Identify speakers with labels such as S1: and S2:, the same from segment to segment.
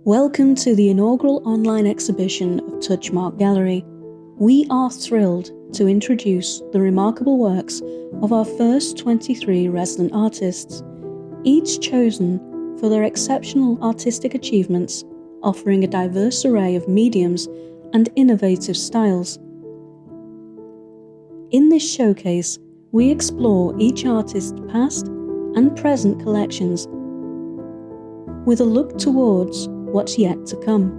S1: Welcome to the inaugural online exhibition of Touchmark Gallery. We are thrilled to introduce the remarkable works of our first 23 resident artists, each chosen for their exceptional artistic achievements, offering a diverse array of mediums and innovative styles. In this showcase, we explore each artist's past and present collections with a look towards what's yet to come.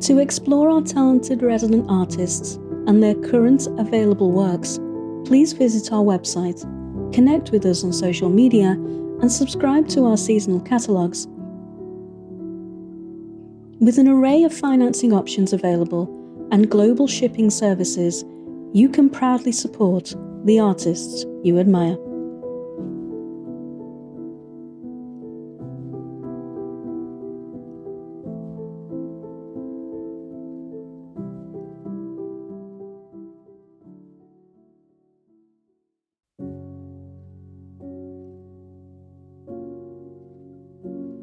S1: To explore our talented resident artists and their current available works, please visit our website, connect with us on social media, and subscribe to our seasonal catalogues. With an array of financing options available and global shipping services, you can proudly support the artists you admire.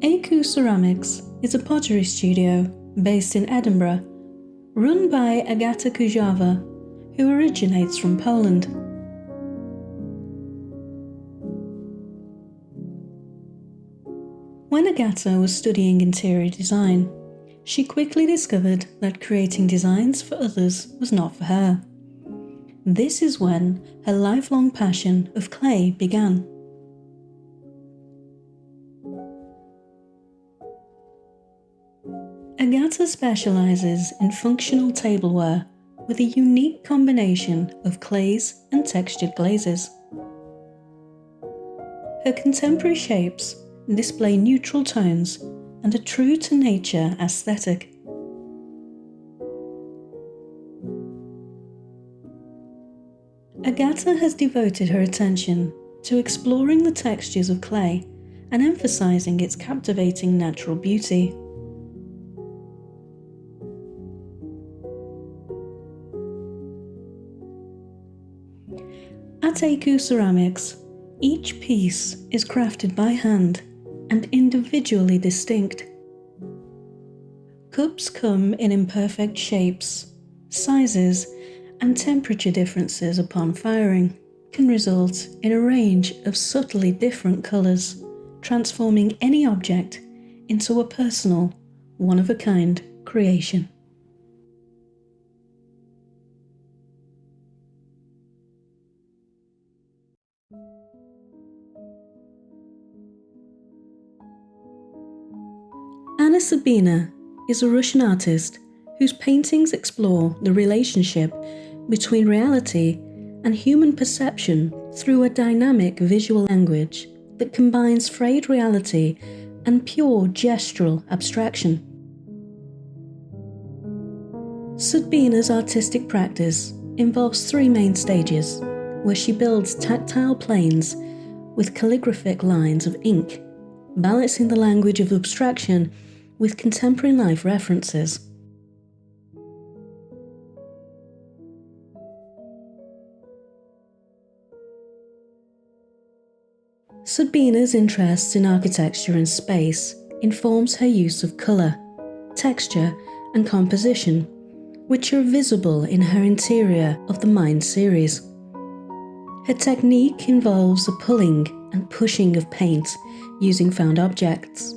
S1: Aga Ceramics is a pottery studio based in Edinburgh, run by Aga Kubish, who originates from Poland. When Aga was studying interior design, she quickly discovered that creating designs for others was not for her. This is when her lifelong passion of clay began. Aga specialises in functional tableware with a unique combination of clays and textured glazes. Her contemporary shapes display neutral tones and a true-to-nature aesthetic. Aga has devoted her attention to exploring the textures of clay and emphasising its captivating natural beauty. At Aga Ceramics, each piece is crafted by hand and individually distinct. Cups come in imperfect shapes, sizes, and temperature differences upon firing can result in a range of subtly different colours, transforming any object into a personal, one-of-a-kind creation. Sudbina is a Russian artist whose paintings explore the relationship between reality and human perception through a dynamic visual language that combines frayed reality and pure gestural abstraction. Sudbina's artistic practice involves three main stages, where she builds tactile planes with calligraphic lines of ink, balancing the language of abstraction with contemporary life references. Sudbina's interest in architecture and space informs her use of colour, texture and composition, which are visible in her Interior of the Mind series. Her technique involves the pulling and pushing of paint using found objects,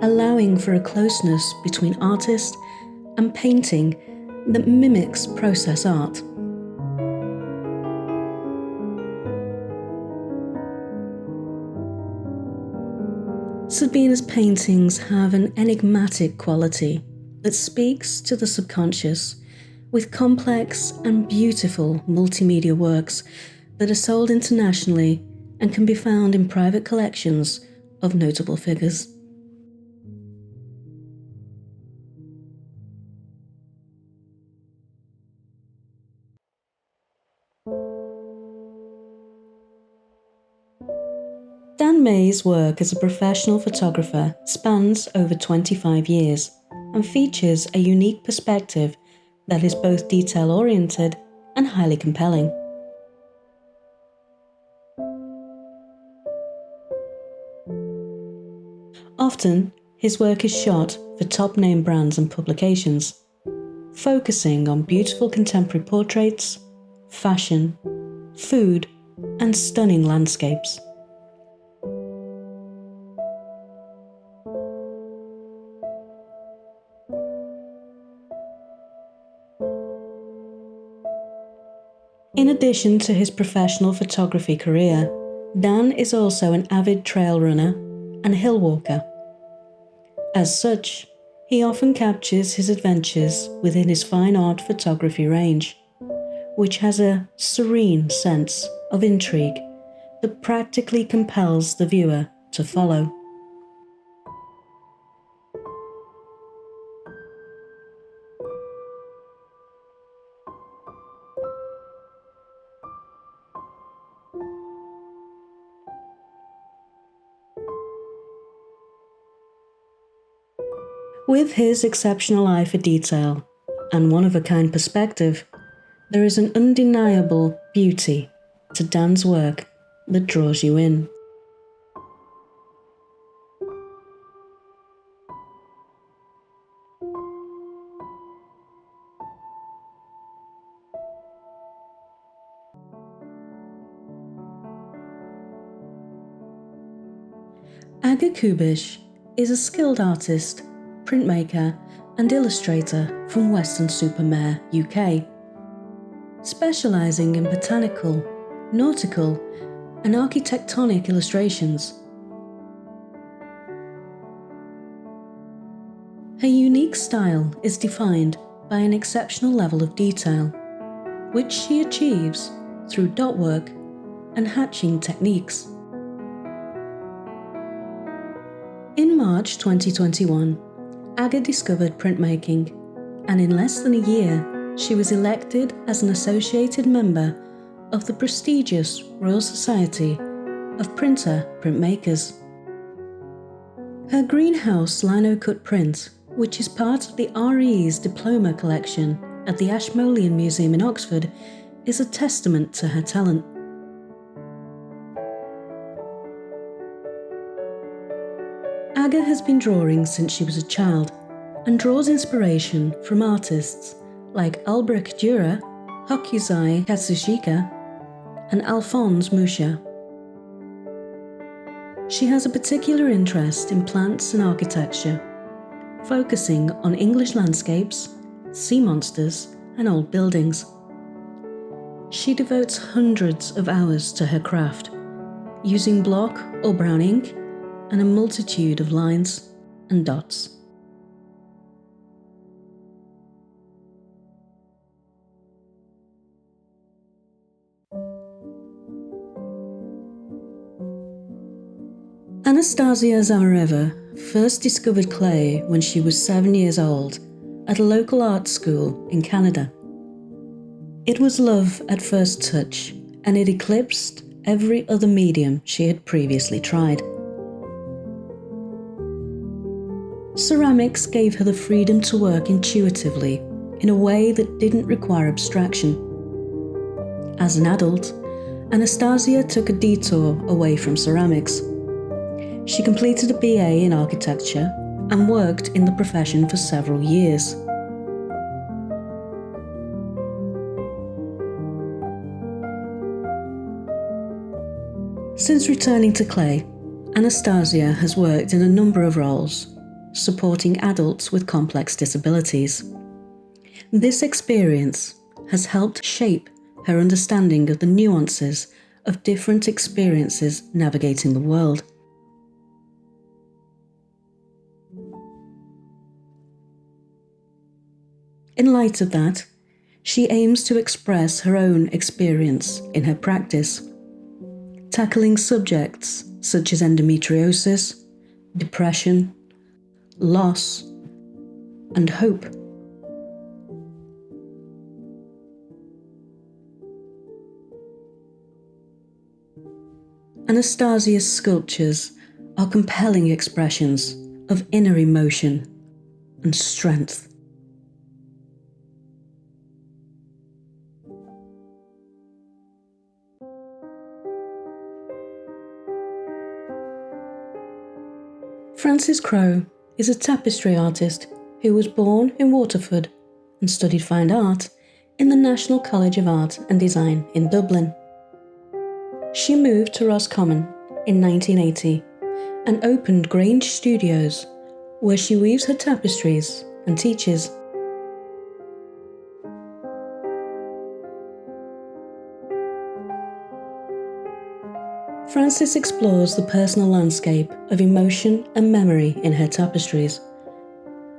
S1: allowing for a closeness between artist and painting that mimics process art. Sudbina's paintings have an enigmatic quality that speaks to the subconscious, with complex and beautiful multimedia works that are sold internationally and can be found in private collections of notable figures. May's work as a professional photographer spans over 25 years and features a unique perspective that is both detail-oriented and highly compelling. Often, his work is shot for top-name brands and publications, focusing on beautiful contemporary portraits, fashion, food, and stunning landscapes. In addition to his professional photography career, Dan is also an avid trail runner and hill walker. As such, he often captures his adventures within his fine art photography range, which has a serene sense of intrigue that practically compels the viewer to follow. With his exceptional eye for detail and one-of-a-kind perspective, there is an undeniable beauty to Dan's work that draws you in. Aga Kubish is a skilled artist, printmaker and illustrator from Weston-super-Mare, UK, specialising in botanical, nautical and architectonic illustrations. Her unique style is defined by an exceptional level of detail, which she achieves through dot work and hatching techniques. In March 2021, Aga discovered printmaking, and in less than a year, she was elected as an associated member of the prestigious Royal Society of Printer Printmakers. Her greenhouse lino-cut print, which is part of the RE's diploma collection at the Ashmolean Museum in Oxford, is a testament to her talent. Aga has been drawing since she was a child and draws inspiration from artists like Albrecht Dürer, Hokusai Katsushika, and Alphonse Mucha. She has a particular interest in plants and architecture, focusing on English landscapes, sea monsters, and old buildings. She devotes hundreds of hours to her craft, using block or brown ink and a multitude of lines and dots. Anastassia Zamaraeva first discovered clay when she was 7 years old at a local art school in Canada. It was love at first touch, and it eclipsed every other medium she had previously tried. Ceramics gave her the freedom to work intuitively in a way that didn't require abstraction. As an adult, Anastassia took a detour away from ceramics. She completed a BA in architecture and worked in the profession for several years. Since returning to clay, Anastassia has worked in a number of roles, supporting adults with complex disabilities. This experience has helped shape her understanding of the nuances of different experiences navigating the world. In light of that, she aims to express her own experience in her practice, tackling subjects such as endometriosis, depression, loss, and hope. Anastassia's sculptures are compelling expressions of inner emotion and strength. Frances Crowe is a tapestry artist who was born in Waterford and studied fine art in the National College of Art and Design in Dublin. She moved to Roscommon in 1980 and opened Grange Studios, where she weaves her tapestries and teaches. Frances explores the personal landscape of emotion and memory in her tapestries,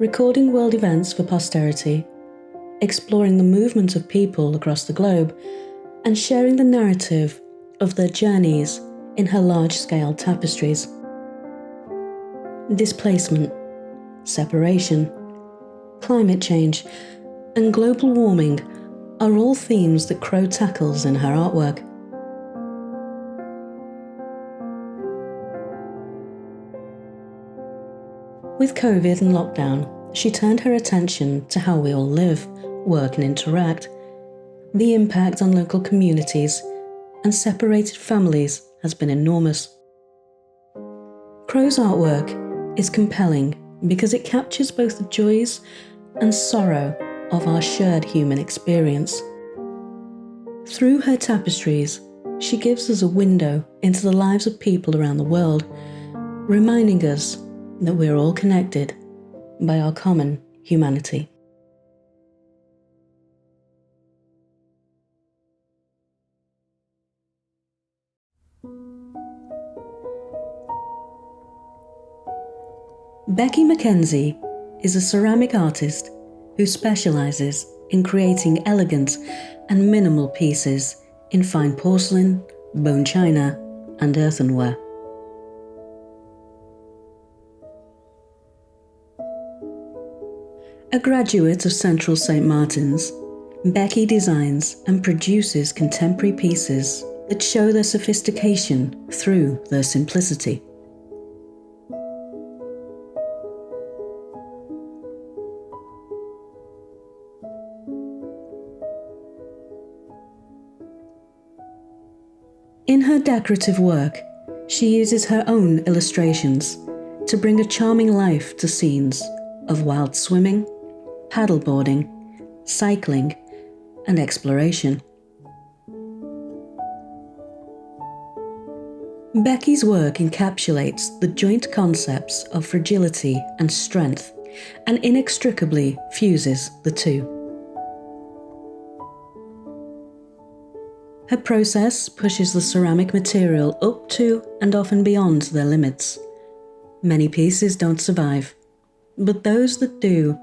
S1: recording world events for posterity, exploring the movement of people across the globe, and sharing the narrative of their journeys in her large-scale tapestries. Displacement, separation, climate change, and global warming are all themes that Crowe tackles in her artwork. With COVID and lockdown, she turned her attention to how we all live, work and interact. The impact on local communities and separated families has been enormous. Crowe's artwork is compelling because it captures both the joys and sorrow of our shared human experience. Through her tapestries, she gives us a window into the lives of people around the world, reminding us that we're all connected by our common humanity. Becky Mackenzie is a ceramic artist who specialises in creating elegant and minimal pieces in fine porcelain, bone china, and earthenware. A graduate of Central St. Martin's, Becky designs and produces contemporary pieces that show their sophistication through their simplicity. In her decorative work, she uses her own illustrations to bring a charming life to scenes of wild swimming, paddleboarding, cycling, and exploration. Becky's work encapsulates the joint concepts of fragility and strength and inextricably fuses the two. Her process pushes the ceramic material up to and often beyond their limits. Many pieces don't survive, but those that do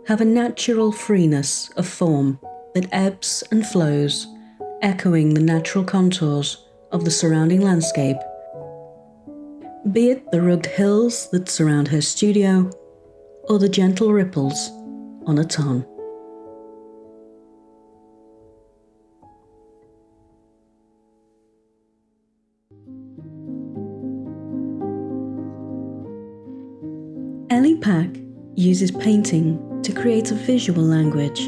S1: have a natural freeness of form that ebbs and flows, echoing the natural contours of the surrounding landscape, be it the rugged hills that surround her studio or the gentle ripples on a tarn. Ele Pack uses painting to create a visual language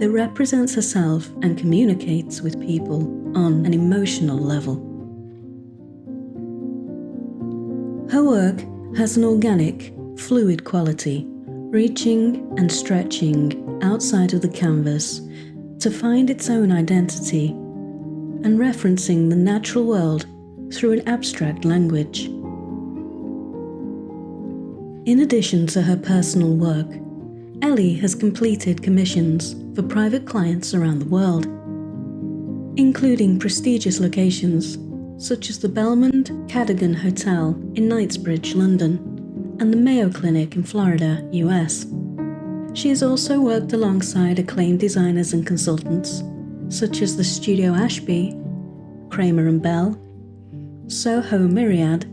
S1: that represents herself and communicates with people on an emotional level. Her work has an organic, fluid quality, reaching and stretching outside of the canvas to find its own identity and referencing the natural world through an abstract language. In addition to her personal work, Ele has completed commissions for private clients around the world, including prestigious locations such as the Belmond Cadogan Hotel in Knightsbridge, London, and the Mayo Clinic in Florida, US. She has also worked alongside acclaimed designers and consultants such as the Studio Ashby, Kramer & Bell, Soho Myriad,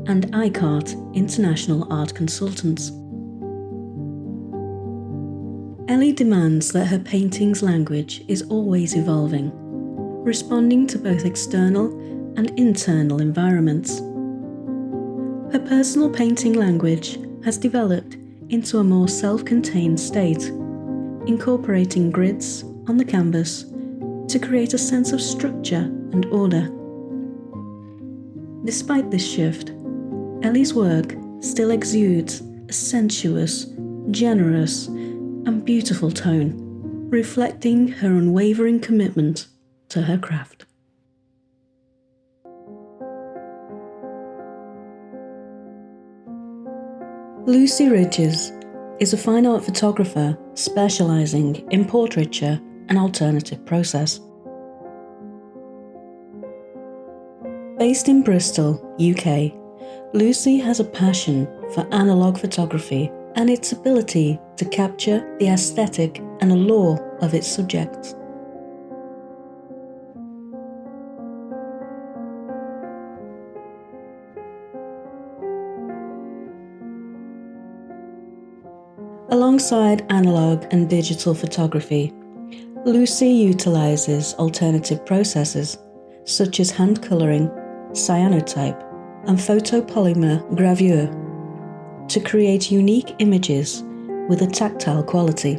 S1: and iCart International Art Consultants. Ele demands that her painting's language is always evolving, responding to both external and internal environments. Her personal painting language has developed into a more self-contained state, incorporating grids on the canvas to create a sense of structure and order. Despite this shift, Ele's work still exudes a sensuous, generous, and beautiful tone, reflecting her unwavering commitment to her craft. Lucy Ridges is a fine art photographer specialising in portraiture and alternative process. Based in Bristol, UK, Lucy has a passion for analogue photography and its ability to capture the aesthetic and allure of its subjects. Alongside analogue and digital photography, Lucy utilises alternative processes such as hand colouring, cyanotype, and photopolymer gravure to create unique images with a tactile quality.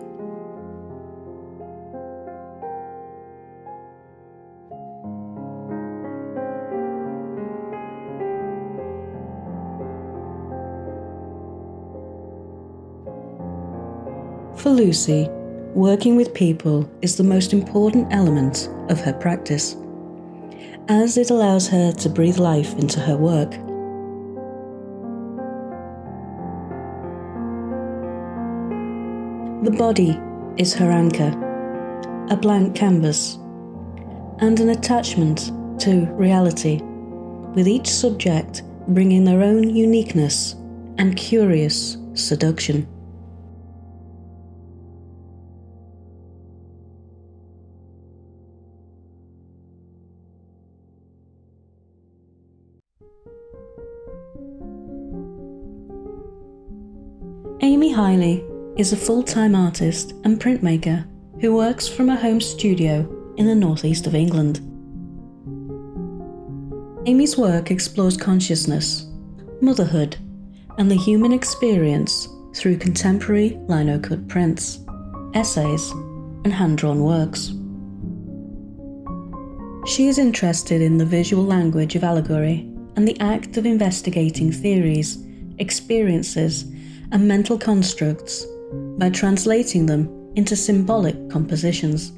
S1: For Lucy, working with people is the most important element of her practice, as it allows her to breathe life into her work. The body is her anchor, a blank canvas, and an attachment to reality, with each subject bringing their own uniqueness and curious seduction. Hiley is a full-time artist and printmaker who works from a home studio in the northeast of England. Amy's work explores consciousness, motherhood, and the human experience through contemporary lino-cut prints, essays, and hand-drawn works. She is interested in the visual language of allegory and the act of investigating theories, experiences, and mental constructs by translating them into symbolic compositions.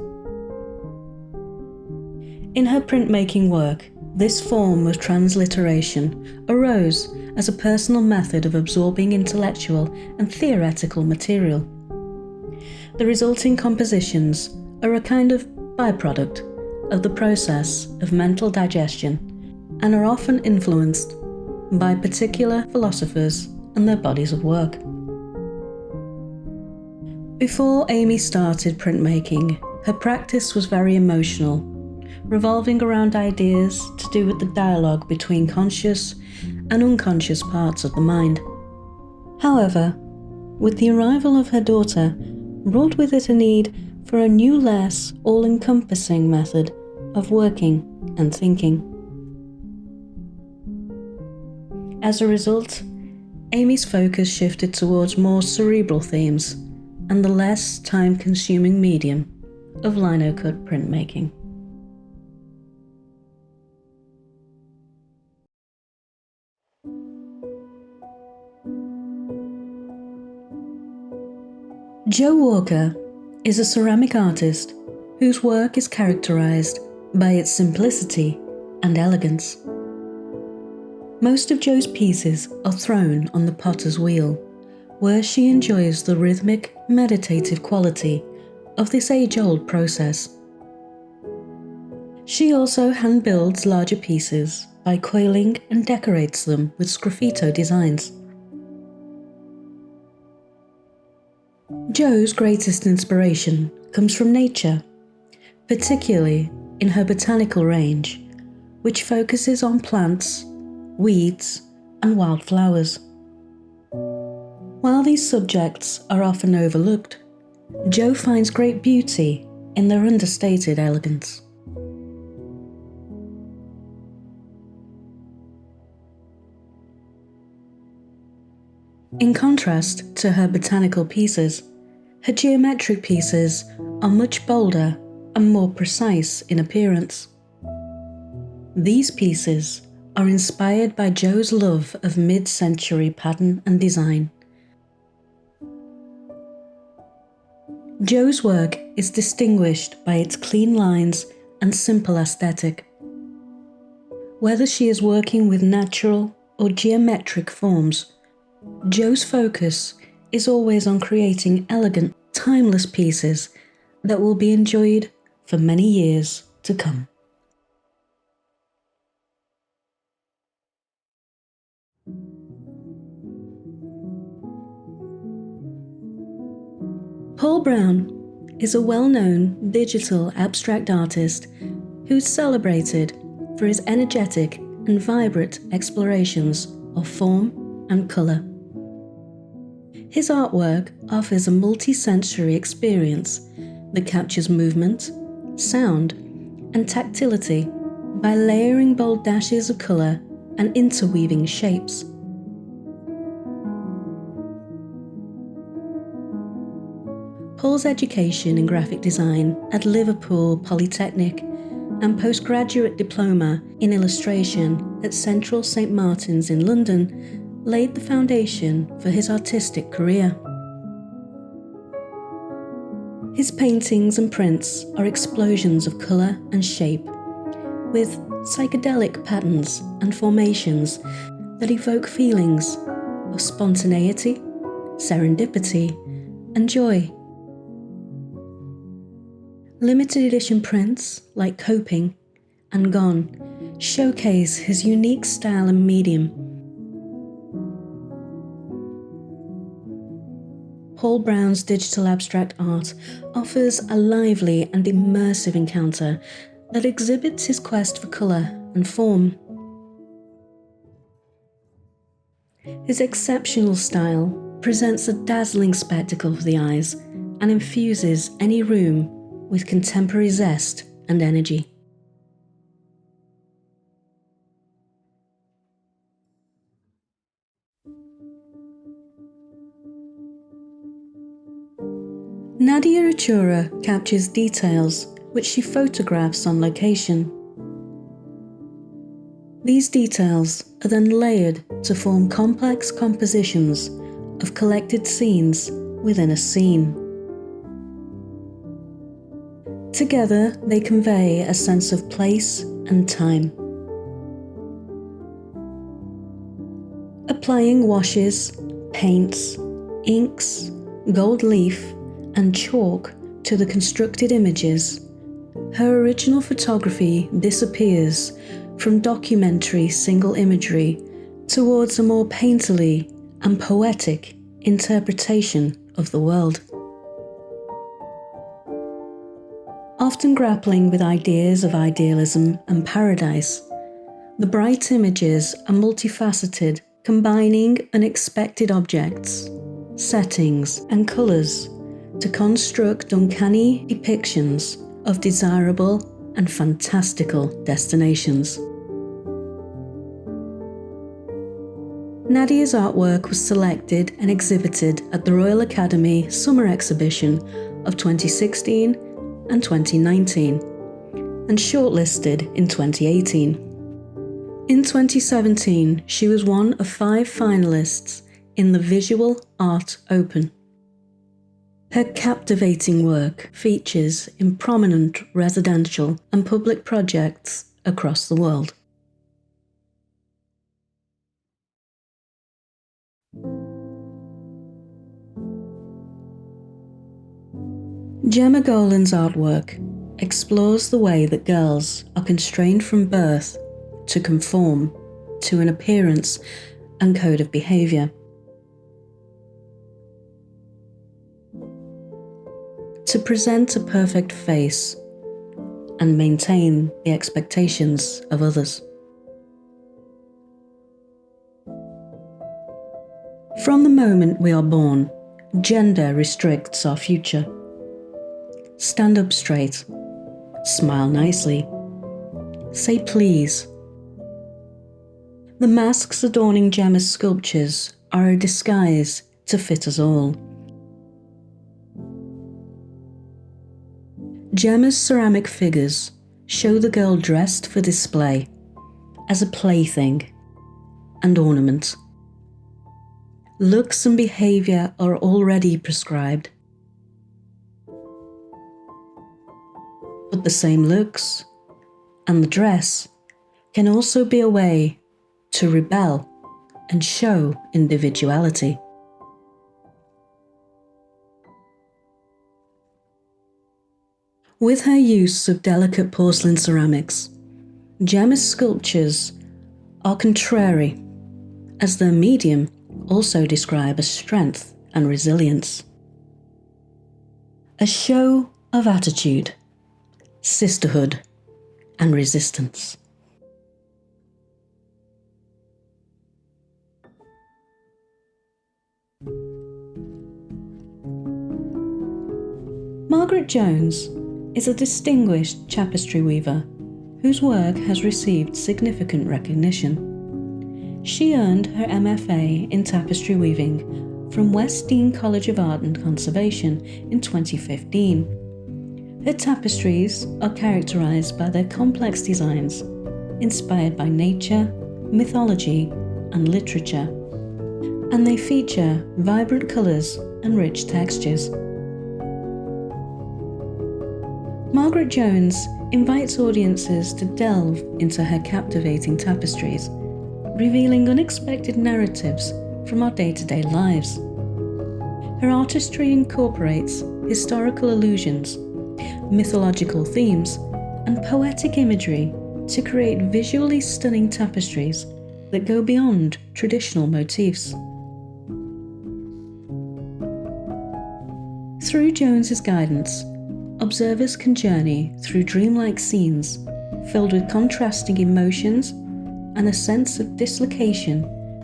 S1: In her printmaking work, this form of transliteration arose as a personal method of absorbing intellectual and theoretical material. The resulting compositions are a kind of byproduct of the process of mental digestion and are often influenced by particular philosophers and their bodies of work. Before Amy started printmaking, her practice was very emotional, revolving around ideas to do with the dialogue between conscious and unconscious parts of the mind. However, with the arrival of her daughter, brought with it a need for a new, less all-encompassing method of working and thinking. As a result, Amy's focus shifted towards more cerebral themes and the less time-consuming medium of lino-cut printmaking. Jo Walker is a ceramic artist whose work is characterised by its simplicity and elegance. Most of Jo's pieces are thrown on the potter's wheel, where she enjoys the rhythmic, meditative quality of this age-old process. She also hand-builds larger pieces by coiling and decorates them with sgraffito designs. Jo's greatest inspiration comes from nature, particularly in her botanical range, which focuses on plants, weeds, and wildflowers. While these subjects are often overlooked, Jo finds great beauty in their understated elegance. In contrast to her botanical pieces, her geometric pieces are much bolder and more precise in appearance. These pieces are inspired by Jo's love of mid-century pattern and design. Jo's work is distinguished by its clean lines and simple aesthetic. Whether she is working with natural or geometric forms, Jo's focus is always on creating elegant, timeless pieces that will be enjoyed for many years to come. Paul Brown is a well-known digital abstract artist who's celebrated for his energetic and vibrant explorations of form and colour. His artwork offers a multi-sensory experience that captures movement, sound, and tactility by layering bold dashes of colour and interweaving shapes. Paul's education in graphic design at Liverpool Polytechnic and postgraduate diploma in illustration at Central St Martin's in London laid the foundation for his artistic career. His paintings and prints are explosions of colour and shape, with psychedelic patterns and formations that evoke feelings of spontaneity, serendipity, and joy. Limited edition prints like Coping and Gone showcase his unique style and medium. Paul Brown's digital abstract art offers a lively and immersive encounter that exhibits his quest for colour and form. His exceptional style presents a dazzling spectacle for the eyes and infuses any room with contemporary zest and energy. Nadia Attura captures details which she photographs on location. These details are then layered to form complex compositions of collected scenes within a scene. Together, they convey a sense of place and time. Applying washes, paints, inks, gold leaf, and chalk to the constructed images, her original photography disappears from documentary single imagery towards a more painterly and poetic interpretation of the world. Often grappling with ideas of idealism and paradise, the bright images are multifaceted, combining unexpected objects, settings, and colours to construct uncanny depictions of desirable and fantastical destinations. Nadia's artwork was selected and exhibited at the Royal Academy Summer Exhibition of 2016 and 2019, and shortlisted in 2018. In 2017, she was one of 5 finalists in the Visual Art Open. Her captivating work features in prominent residential and public projects across the world. Jemma Gowland's artwork explores the way that girls are constrained from birth to conform to an appearance and code of behaviour. To present a perfect face and maintain the expectations of others. From the moment we are born, gender restricts our future. Stand up straight, smile nicely, say please. The masks adorning Jemma's sculptures are a disguise to fit us all. Jemma's ceramic figures show the girl dressed for display, as a plaything and ornament. Looks and behaviour are already prescribed. But the same looks and the dress can also be a way to rebel and show individuality. With her use of delicate porcelain ceramics, Jemma's sculptures are contrary, as their medium also describe as strength and resilience. A show of attitude, sisterhood, and resistance. Margaret Jones is a distinguished tapestry weaver whose work has received significant recognition. She earned her MFA in tapestry weaving from West Dean College of Art and Conservation in 2015. Her tapestries are characterised by their complex designs, inspired by nature, mythology, and literature, and they feature vibrant colours and rich textures. Margaret Jones invites audiences to delve into her captivating tapestries, revealing unexpected narratives from our day-to-day lives. Her artistry incorporates historical allusions, mythological themes, and poetic imagery to create visually stunning tapestries that go beyond traditional motifs. Through Jones's guidance, observers can journey through dreamlike scenes filled with contrasting emotions and a sense of dislocation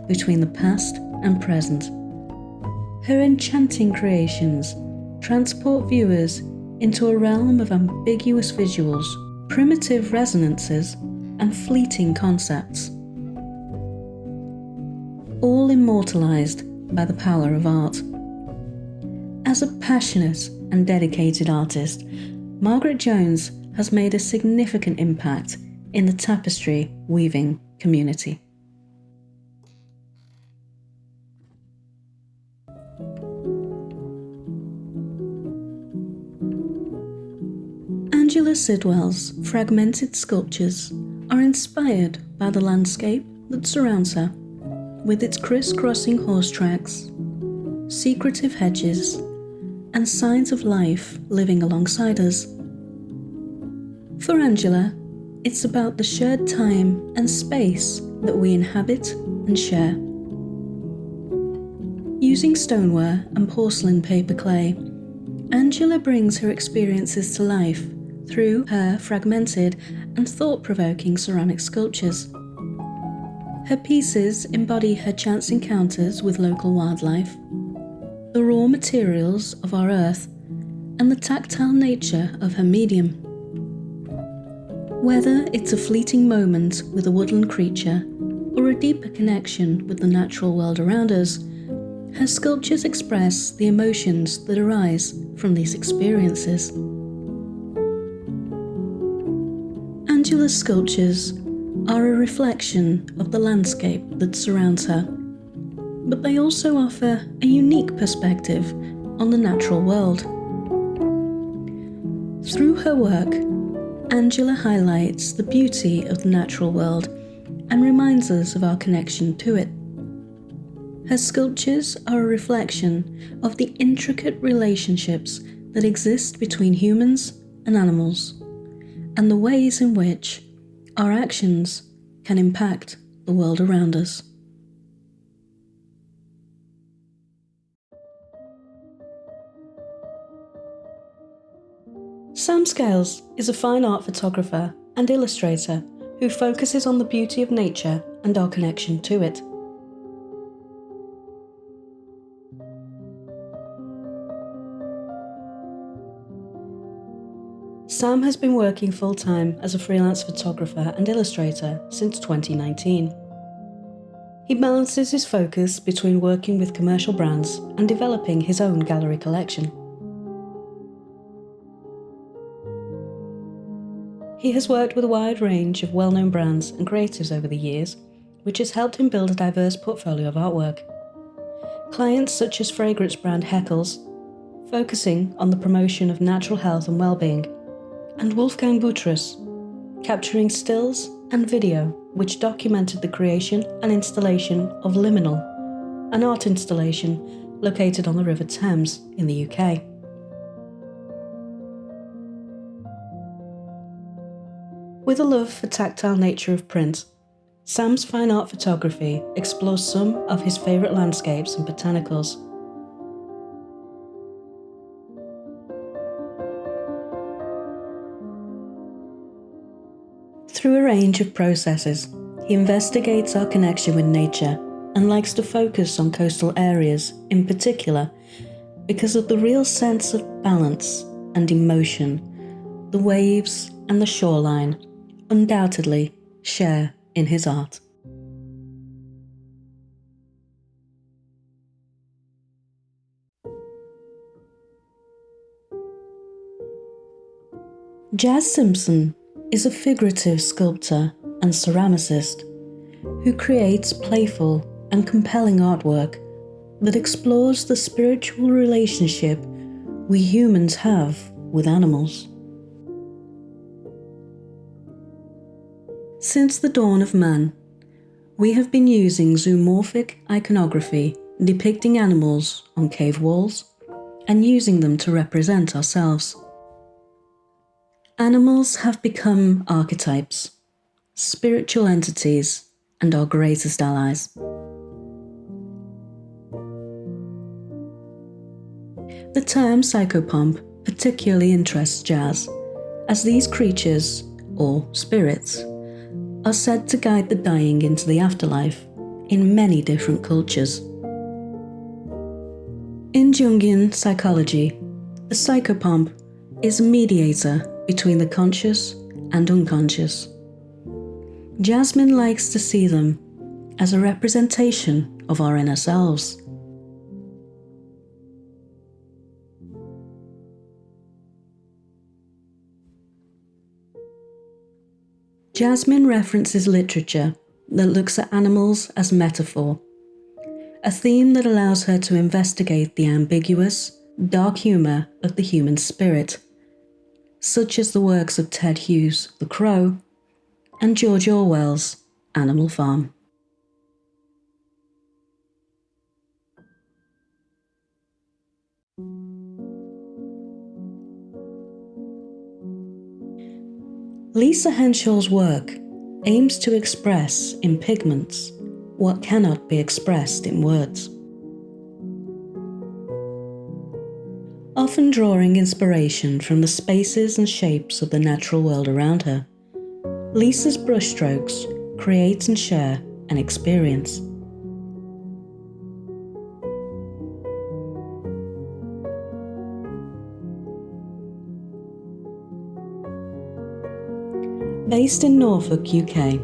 S1: between the past and present. Her enchanting creations transport viewers into a realm of ambiguous visuals, primitive resonances, and fleeting concepts, all immortalized by the power of art. As a passionate and dedicated artist, Margaret Jones has made a significant impact in the tapestry weaving community. Angela Sidwell's fragmented sculptures are inspired by the landscape that surrounds her, with its criss-crossing horse tracks, secretive hedges, and signs of life living alongside us. For Angela, it's about the shared time and space that we inhabit and share. Using stoneware and porcelain paper clay, Angela brings her experiences to life through her fragmented and thought-provoking ceramic sculptures. Her pieces embody her chance encounters with local wildlife, the raw materials of our earth, and the tactile nature of her medium. Whether it's a fleeting moment with a woodland creature or a deeper connection with the natural world around us, her sculptures express the emotions that arise from these experiences. Angela's sculptures are a reflection of the landscape that surrounds her, but they also offer a unique perspective on the natural world. Through her work, Angela highlights the beauty of the natural world and reminds us of our connection to it. Her sculptures are a reflection of the intricate relationships that exist between humans and animals, and the ways in which our actions can impact the world around us. Sam Scales is a fine art photographer and illustrator who focuses on the beauty of nature and our connection to it. Sam has been working full-time as a freelance photographer and illustrator since 2019. He balances his focus between working with commercial brands and developing his own gallery collection. He has worked with a wide range of well-known brands and creatives over the years, which has helped him build a diverse portfolio of artwork. Clients such as fragrance brand Henshall, focusing on the promotion of natural health and well-being, and Wolfgang Buttress, capturing stills and video which documented the creation and installation of Liminal, an art installation located on the River Thames in the UK. With a love for tactile nature of print, Sam's fine art photography explores some of his favourite landscapes and botanicals. Through a range of processes, he investigates our connection with nature and likes to focus on coastal areas in particular because of the real sense of balance and emotion the waves and the shoreline undoubtedly share in his art. Jaz Simpson is a figurative sculptor and ceramicist who creates playful and compelling artwork that explores the spiritual relationship we humans have with animals. Since the dawn of man, we have been using zoomorphic iconography depicting animals on cave walls and using them to represent ourselves. Animals have become archetypes, spiritual entities, and our greatest allies. The term psychopomp particularly interests Jaz, as these creatures, or spirits, are said to guide the dying into the afterlife in many different cultures. In Jungian psychology, the psychopomp is a mediator between the conscious and unconscious. Jasmine likes to see them as a representation of our inner selves. Jasmine references literature that looks at animals as metaphor, a theme that allows her to investigate the ambiguous, dark humour of the human spirit, such as the works of Ted Hughes' The Crowe and George Orwell's Animal Farm. Lisa Henshall's work aims to express in pigments what cannot be expressed in words. Often drawing inspiration from the spaces and shapes of the natural world around her, Lisa's brushstrokes create and share an experience. Based in Norfolk, UK,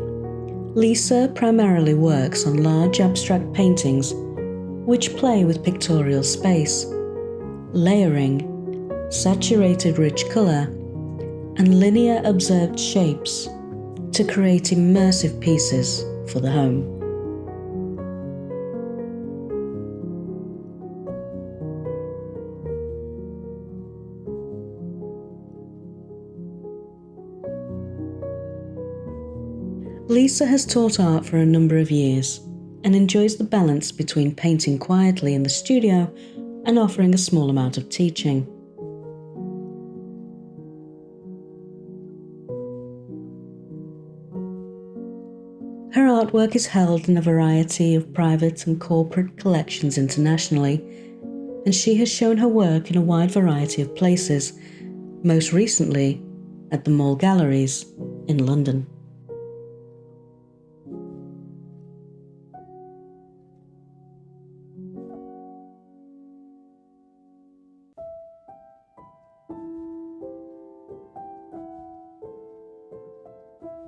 S1: Lisa primarily works on large abstract paintings which play with pictorial space, layering, saturated rich colour, and linear observed shapes to create immersive pieces for the home. Lisa has taught art for a number of years and enjoys the balance between painting quietly in the studio and offering a small amount of teaching. Her artwork is held in a variety of private and corporate collections internationally, and she has shown her work in a wide variety of places, most recently at the Mall Galleries in London.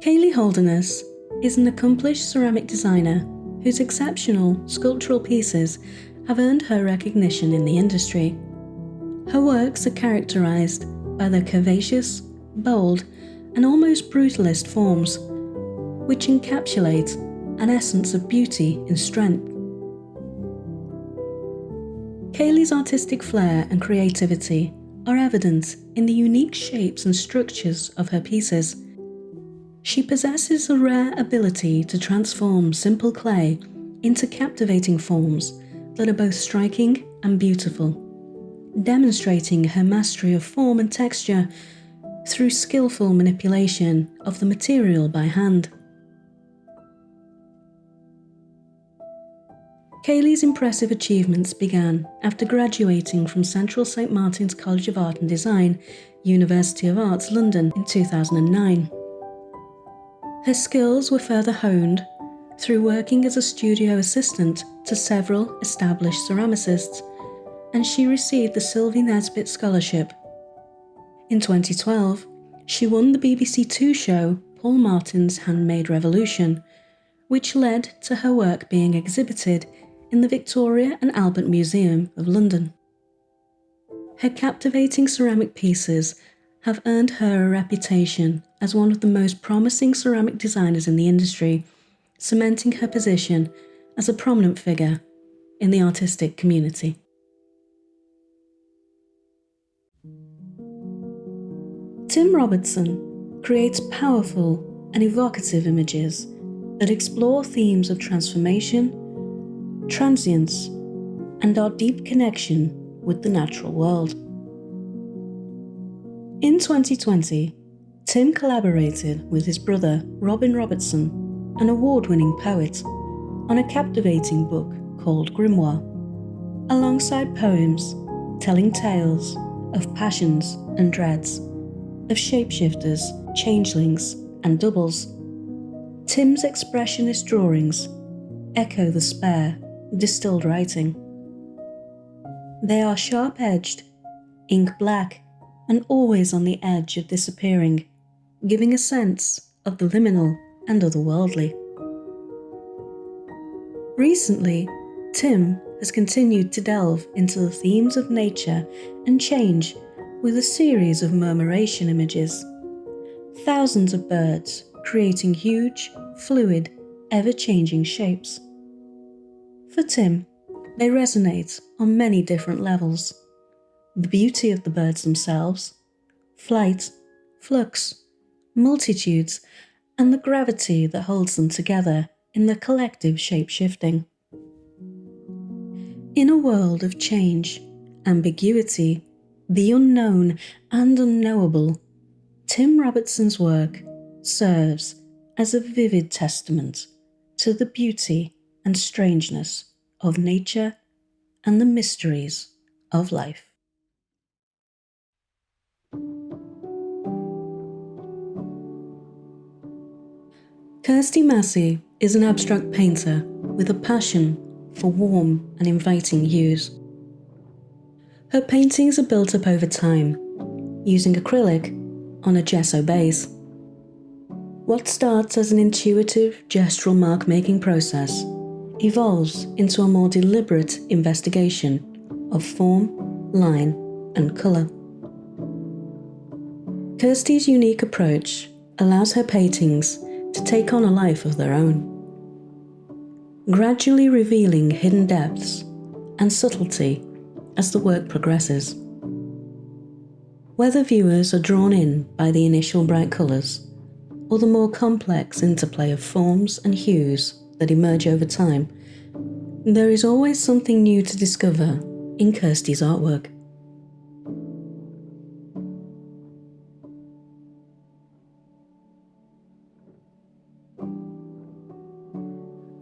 S1: Kayley Holderness is an accomplished ceramic designer whose exceptional sculptural pieces have earned her recognition in the industry. Her works are characterised by their curvaceous, bold, and almost brutalist forms, which encapsulate an essence of beauty in strength. Kayley's artistic flair and creativity are evident in the unique shapes and structures of her pieces. She possesses a rare ability to transform simple clay into captivating forms that are both striking and beautiful, demonstrating her mastery of form and texture through skillful manipulation of the material by hand. Kayley's impressive achievements began after graduating from Central St Martin's College of Art and Design, University of Arts, London in 2009. Her skills were further honed through working as a studio assistant to several established ceramicists, and she received the Sylvie Nesbitt Scholarship. In 2012, she won the BBC Two show Paul Martin's Handmade Revolution, which led to her work being exhibited in the Victoria and Albert Museum of London. Her captivating ceramic pieces have earned her a reputation as one of the most promising ceramic designers in the industry, cementing her position as a prominent figure in the artistic community. Tim Robertson creates powerful and evocative images that explore themes of transformation, transience, and our deep connection with the natural world. In 2020, Tim collaborated with his brother Robin Robertson, an award-winning poet, on a captivating book called Grimoire, alongside poems telling tales of passions and dreads, of shapeshifters, changelings, and doubles. Tim's expressionist drawings echo the spare, distilled writing. They are sharp-edged, ink-black, and always on the edge of disappearing, giving a sense of the liminal and otherworldly. Recently, Tim has continued to delve into the themes of nature and change with a series of murmuration images. Thousands of birds creating huge, fluid, ever-changing shapes. For Tim, they resonate on many different levels. The beauty of the birds themselves, flight, flux, multitudes, and the gravity that holds them together in their collective shape-shifting. In a world of change, ambiguity, the unknown and unknowable, Tim Robertson's work serves as a vivid testament to the beauty and strangeness of nature and the mysteries of life. Kierstie Masih is an abstract painter with a passion for warm and inviting hues. Her paintings are built up over time, using acrylic on a gesso base. What starts as an intuitive gestural mark-making process evolves into a more deliberate investigation of form, line, and colour. Kierstie's unique approach allows her paintings to take on a life of their own, gradually revealing hidden depths and subtlety as the work progresses. Whether viewers are drawn in by the initial bright colours or the more complex interplay of forms and hues that emerge over time, there is always something new to discover in Kierstie's artwork.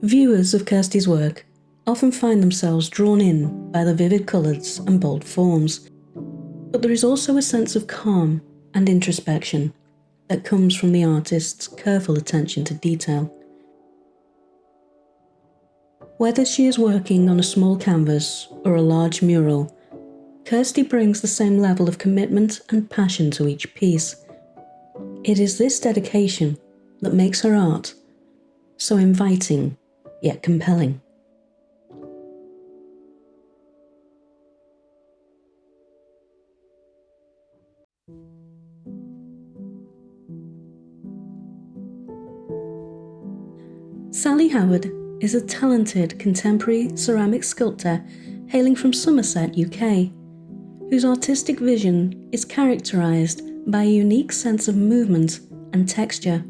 S1: Viewers of Kierstie's work often find themselves drawn in by the vivid colours and bold forms, but there is also a sense of calm and introspection that comes from the artist's careful attention to detail. Whether she is working on a small canvas or a large mural, Kierstie brings the same level of commitment and passion to each piece. It is this dedication that makes her art so inviting yet compelling. Sally Howard is a talented contemporary ceramic sculptor hailing from Somerset, UK, whose artistic vision is characterised by a unique sense of movement and texture.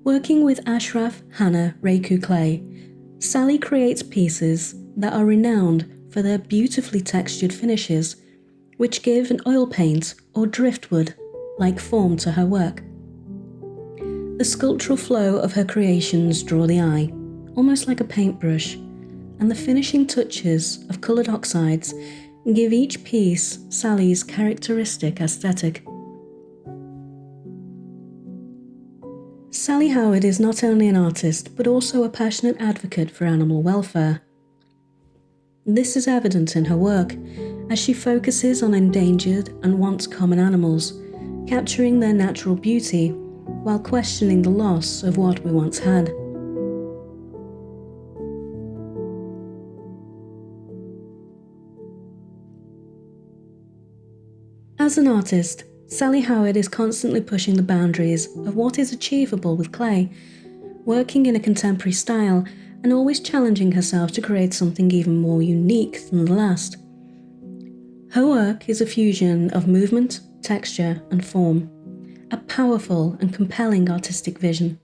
S1: Working with Ashraf Hannah Reku clay, Sally creates pieces that are renowned for their beautifully textured finishes, which give an oil paint or driftwood-like form to her work. The sculptural flow of her creations draw the eye, almost like a paintbrush, and the finishing touches of coloured oxides give each piece Sally's characteristic aesthetic. Sally Howard is not only an artist, but also a passionate advocate for animal welfare. This is evident in her work, as she focuses on endangered and once common animals, capturing their natural beauty while questioning the loss of what we once had. As an artist, Sally Howard is constantly pushing the boundaries of what is achievable with clay, working in a contemporary style and always challenging herself to create something even more unique than the last. Her work is a fusion of movement, texture and form, a powerful and compelling artistic vision.